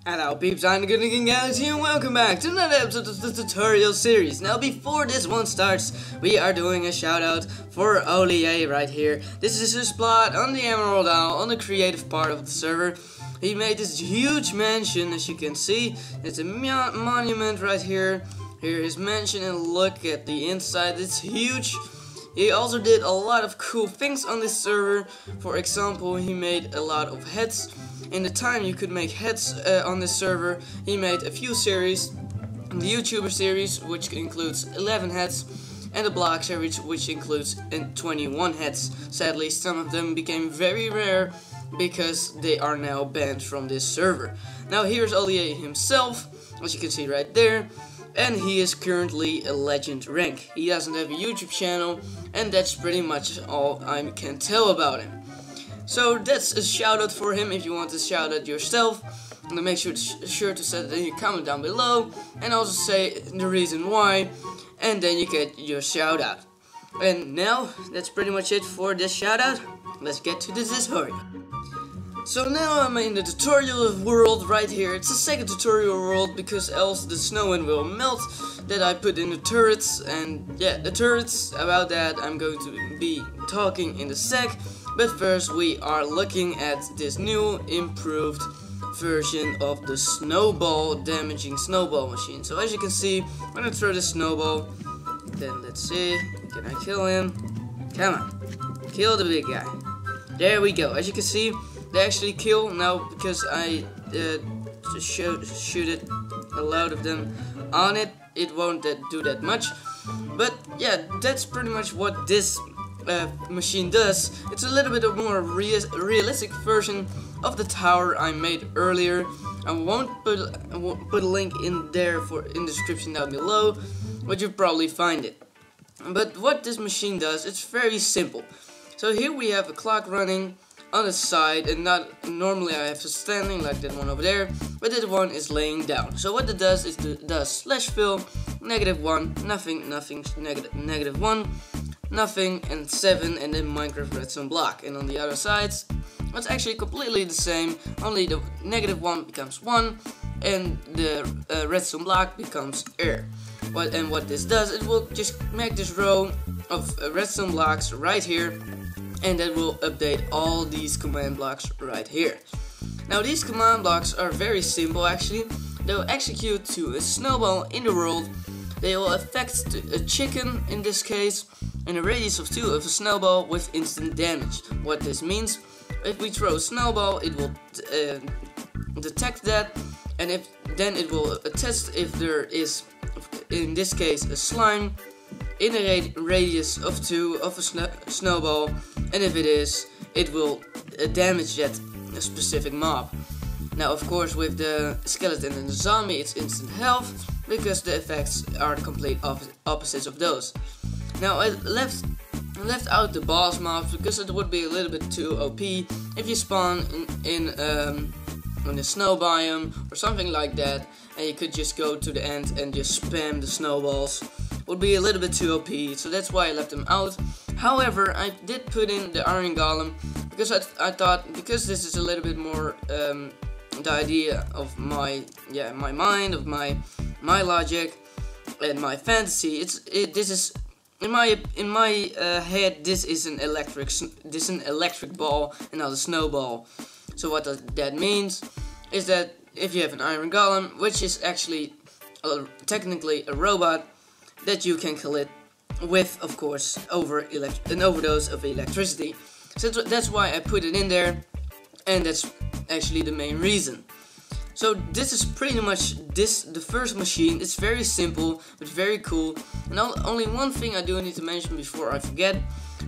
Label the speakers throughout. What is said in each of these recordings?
Speaker 1: Hello peeps, I'm TheGunakinGalaxy and welcome back to another episode of the tutorial series. Now before this one starts, we are doing a shout out for Olie right here. This is his plot on the Emerald Isle, on the creative part of the server. He made this huge mansion, as you can see. It's a monument right here. Here his mansion, and look at the inside, it's huge. He also did a lot of cool things on this server. For example, he made a lot of heads. In the time you could make heads on this server, he made a few series. The YouTuber series, which includes 11 heads, and the blog series, which includes 21 heads. Sadly, some of them became very rare because they are now banned from this server. Now here's Olie himself, as you can see right there. And he is currently a legend rank. He doesn't have a YouTube channel, and that's pretty much all I can tell about him. So that's a shout out for him. If you want to shout out yourself, then make sure to set it in your comment down below, and also say the reason why, and then you get your shout out. And now that's pretty much it for this shout out. Let's get to the tutorial. So now I'm in the tutorial world right here. It's the second tutorial world because else the snow will melt that I put in the turrets. And yeah, the turrets, about that I'm going to be talking in a sec. But first we are looking at this new improved version of the snowball damaging snowball machine. So as you can see, I'm gonna throw the snowball. Then let's see, can I kill him? Come on, kill the big guy. There we go. As you can see, they actually kill now because I just shoot it a lot of them on it. It won't do that much, but yeah, that's pretty much what this machine does. It's a little bit of more realistic version of the tower I made earlier. I won't put a link in there in the description down below, but you'll probably find it. But what this machine does, it's very simple. So here we have a clock running on the side, and not normally I have to standing like that one over there, but that one is laying down. So what it does is it does /fill, -1, nothing, -1, nothing, and 7, and then Minecraft redstone block. And on the other sides, it's actually completely the same, only the -1 becomes 1, and the redstone block becomes air. What this does, it will just make this row of redstone blocks right here, and that will update all these command blocks right here. Now these command blocks are very simple actually. They'll execute to a snowball in the world. They will affect a chicken in this case, in a radius of 2 of a snowball with instant damage. What this means, if we throw a snowball, it will detect that, and then it will test if there is, in this case, a slime in a radius of 2 of a snowball, and if it is, it will damage that specific mob. Now of course with the skeleton and the zombie it's instant health, because the effects are the complete opposites of those. Now I left out the boss mobs because it would be a little bit too OP if you spawn in the snow biome or something like that, and you could just go to the end and just spam the snowballs. Would be a little bit too OP, so that's why I left them out. However, I did put in the Iron Golem because I thought, because this is a little bit more the idea of my mind, of my logic and my fantasy. This is in my head. This is an electric ball and not a snowball. So what that means is that if you have an Iron Golem, which is actually technically a robot, that you can kill it with, of course, an overdose of electricity. So that's why I put it in there, and that's actually the main reason. So this is pretty much the first machine. It's very simple, but very cool. And only one thing I do need to mention before I forget,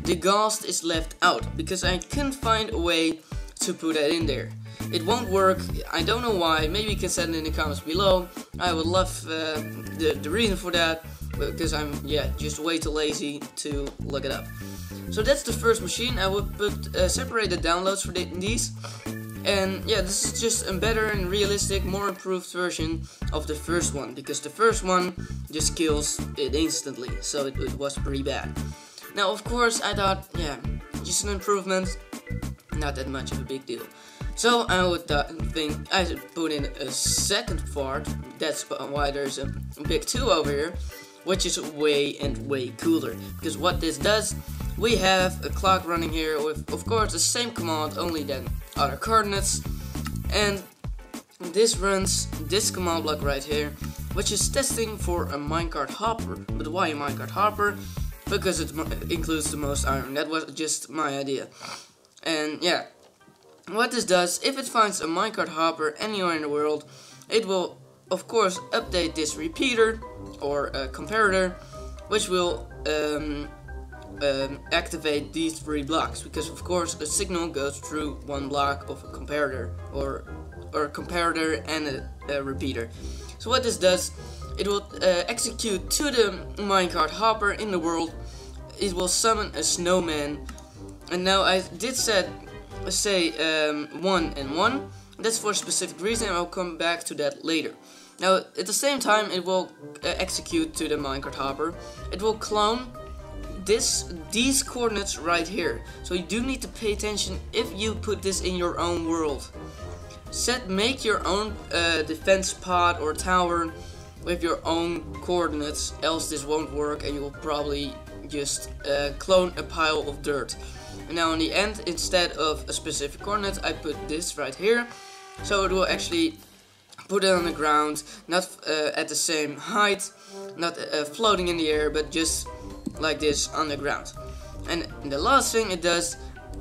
Speaker 1: the ghost is left out, because I couldn't find a way to put that in there. It won't work, I don't know why. Maybe you can send it in the comments below. I would love the reason for that, because I'm just way too lazy to look it up. So that's the first machine. I would separate the downloads for these, and yeah, this is just a better and realistic, more improved version of the first one, because the first one just kills it instantly, so it was pretty bad. Now of course I thought, yeah, just an improvement. not that much of a big deal. So I would think I should put in a second part. That's why there's a big 2 over here, which is way cooler. Because what this does, we have a clock running here with, of course, the same command, only then other coordinates. And this runs this command block right here, which is testing for a minecart hopper. But why a minecart hopper? Because it includes the most iron. That was just my idea. And yeah, what this does, if it finds a minecart hopper anywhere in the world, it will of course update this repeater or comparator, which will activate these 3 blocks, because of course a signal goes through 1 block of a comparator or a comparator and a repeater. So what this does, it will execute to the minecart hopper in the world. It will summon a snowman, and now I did say 1 and 1. That's for a specific reason. I'll come back to that later. Now at the same time, it will execute to the minecart hopper. It will clone these coordinates right here. So you do need to pay attention if you put this in your own world. Make your own defense pod or tower with your own coordinates, else this won't work and you will probably just clone a pile of dirt. And now in the end, instead of a specific coordinate, I put this right here, so it will actually put it on the ground, not at the same height, not floating in the air, but just like this on the ground. And the last thing it does,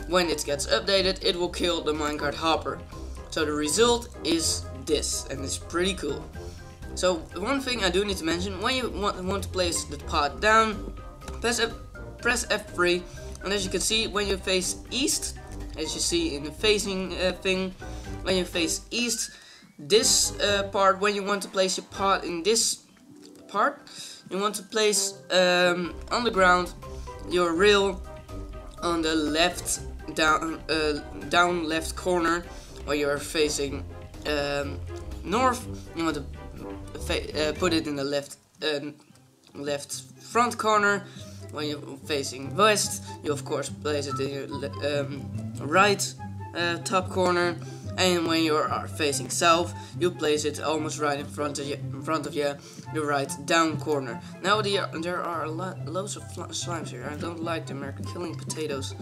Speaker 1: when it gets updated, it will kill the minecart hopper. So the result is this, and it's pretty cool. So one thing I do need to mention, when you want to place the pod down, press F3, and as you can see, when you face east, as you see in the facing thing, when you face east, this part, when you want to place your pod in this part, you want to place on the ground your rail on the left down left corner, where you're facing north. You want to put it in the left front corner. When you're facing west, you of course place it in your right top corner, and when you are facing south, you place it almost right in front of you, the right down corner. Now there are loads of slimes here. I don't like them. They're killing potatoes.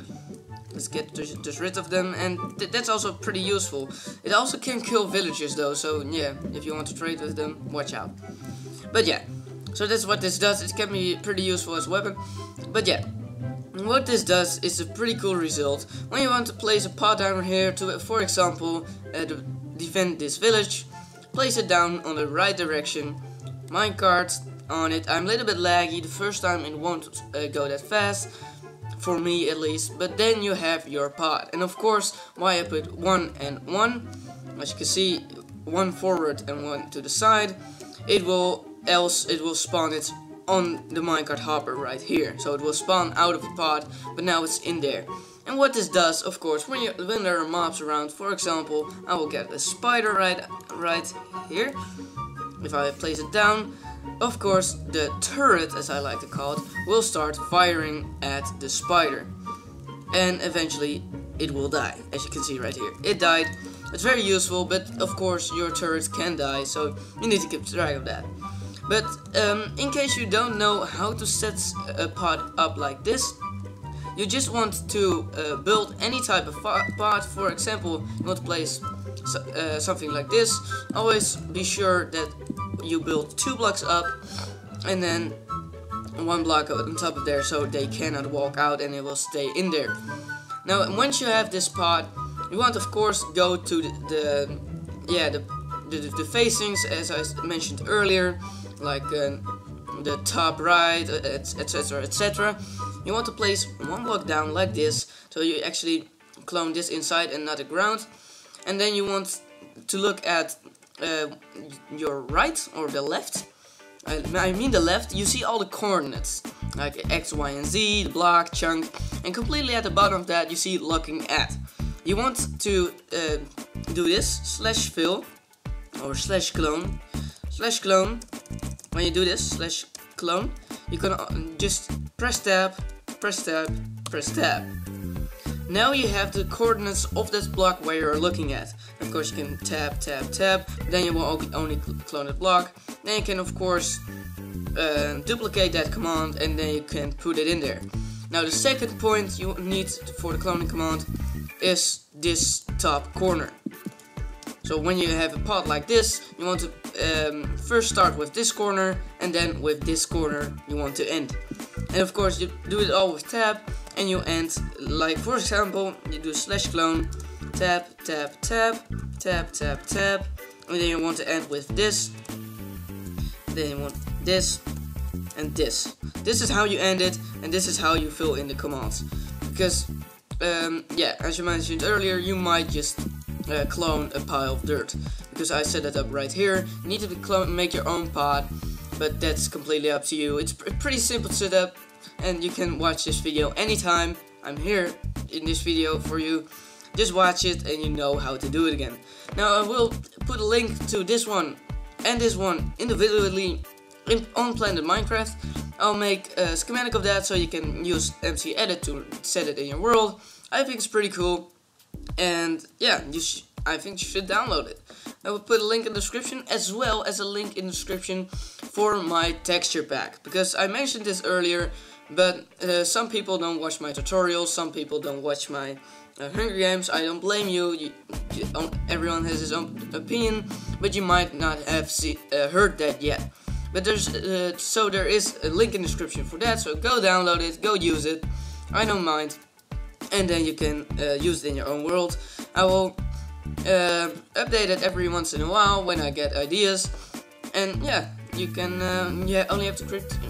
Speaker 1: Let's get just rid of them, and that's also pretty useful. It also can kill villagers though, so yeah, if you want to trade with them, watch out. But yeah, so that's what this does. It can be pretty useful as a weapon. But yeah, what this does is a pretty cool result. When you want to place a pod down here to, for example, defend this village, place it down on the right direction, minecart on it. I'm a little bit laggy. The first time it won't go that fast, for me at least, but then you have your pod. And of course, why I put 1 and 1, as you can see, 1 forward and 1 to the side, else it will spawn it on the minecart hopper right here. So it will spawn out of the pod, but now it's in there. And what this does, of course, when there are mobs around, for example, I will get a spider right here. If I place it down, of course, the turret, as I like to call it, will start firing at the spider. And eventually, it will die, as you can see right here. It died. It's very useful, but of course, your turret can die, so you need to keep track of that. But in case you don't know how to set a pod up like this, you just want to build any type of pod. For example, you want to place something like this. Always be sure that you build 2 blocks up and then 1 block on top of there, so they cannot walk out and it will stay in there. Now once you have this pod, you want of course go to the facings, as I mentioned earlier, like the top right, etc, etc. You want to place 1 block down like this, so you actually clone this inside and not the ground. And then you want to look at your right or the left. I mean the left. You see all the coordinates like X, Y, and Z, the block, chunk, and completely at the bottom of that you see looking at. You want to do this /fill or /clone. When you do this /clone, you can just press tab, press tab, press tab. Now you have the coordinates of that block where you're looking at. Of course, you can tap, tap, tap. Then you will only clone the block. Then you can, of course, duplicate that command, and then you can put it in there. Now the second point you need for the cloning command is this top corner. So when you have a pod like this, you want to first start with this corner, and then with this corner you want to end. And of course you do it all with tab, and you end, like for example, you do /clone, tap, tap, tap, tap, tap, tap, and then you want to end with this, then you want this, and this. This is how you end it, and this is how you fill in the commands. Because, yeah, as you mentioned earlier, you might just clone a pile of dirt. Because I set it up right here. You need to make your own pod, but that's completely up to you. It's pretty simple to set up, and you can watch this video anytime. I'm here in this video for you. Just watch it, and you know how to do it again. Now I will put a link to this one and this one individually on Planet Minecraft. I'll make a schematic of that so you can use MC Edit to set it in your world. I think it's pretty cool, and yeah, I think you should download it. I will put a link in the description, as well as a link in the description for my texture pack, because I mentioned this earlier, but some people don't watch my tutorials, some people don't watch my Hunger Games. I don't blame you. Everyone has his own opinion, but you might not have heard that yet. But there is a link in the description for that, so go download it, go use it. I don't mind, and then you can use it in your own world. I will update it every once in a while when I get ideas, and yeah, you can only have to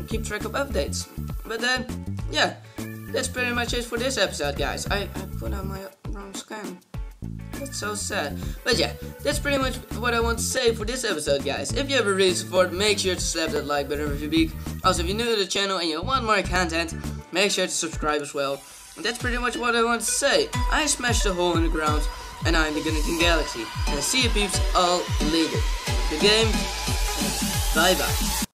Speaker 1: keep track of updates. But then, yeah, that's pretty much it for this episode, guys. I put on my wrong scan. That's so sad. But yeah, that's pretty much what I want to say for this episode, guys. If you ever really support, make sure to slap that like button if you big. Also, if you're new to the channel and you want more content, make sure to subscribe as well. And that's pretty much what I want to say. I smashed a hole in the ground, and I'm TheGunakinGalaxy. And I see you peeps all later. The game, bye bye.